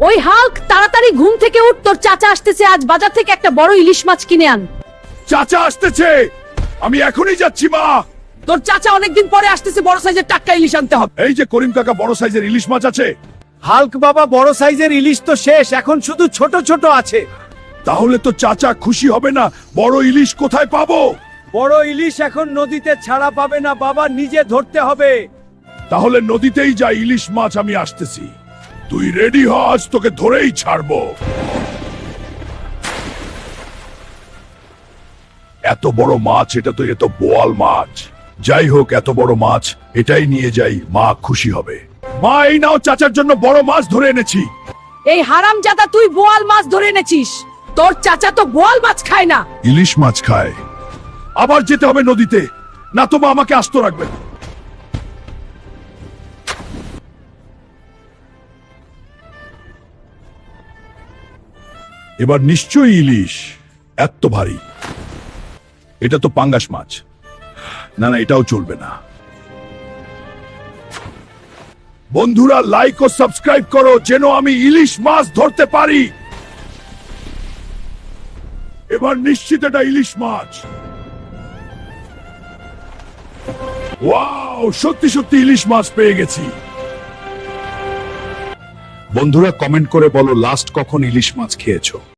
ওই হাল্ক, তাড়াতাড়ি ঘুম থেকে উঠ, তোর চাচা আসতেছে, আজ বাজার থেকে একটা বড় ইলিশ মাছ কিনে আন। চাচা আসতেছে, আমি এখনই যাচ্ছি মা। তোর চাচা অনেকদিন পরে আসতেছে, বড় সাইজের টাটকা ইলিশ আনতে হবে। এই যে করিম কাকা, বড় সাইজের ইলিশ মাছ আছে? হাল্ক বাবা, বড় সাইজের ইলিশ তো শেষ, এখন শুধু ছোট ছোট আছে। তাহলে তো চাচা খুশি হবে না, বড় ইলিশ কোথায় পাবো? বড় ইলিশ এখন নদীতে ছাড়া পাবে না বাবা, নিজে ধরতে হবে। তাহলে নদীতেই যা, ইলিশ মাছ আমি আসতেছি, তুই রেডি হ, আজ তোকে ধরেই ছাড়বো। এত বড় মাছ, এটা তো এত বোয়াল মাছ। যাই হোক, এত বড় মাছ, এটাই নিয়ে যাই, মা খুশি হবে। মা, এই নাও, চাচার জন্য বড় মাছ ধরে এনেছি। এই হারামজাদা, তুই বোয়াল মাছ ধরে এনেছিস? তোর চাচা তো বোয়াল মাছ খায় না। ইলিশ মাছ খায়। আবার যেতে হবে নদীতে, না তো মা আমাকে আস্ত রাখবে। এবার নিশ্চয়ই ইলিশ, এত ভারী। এটা তো পাঙ্গাস মাছ, না না, এটাও চলবে না। বন্ধুরা, লাইক ও সাবস্ক্রাইব করো, যেন আমি ইলিশ মাছ ধরতে পারি। এবার নিশ্চিত এটা ইলিশ মাছ। ওয়াও, সত্যি সত্যি ইলিশ মাছ পেয়ে গেছি। বন্ধুরা, কমেন্ট করে বলো লাস্ট কখন ইলিশ মাছ খেয়েছো।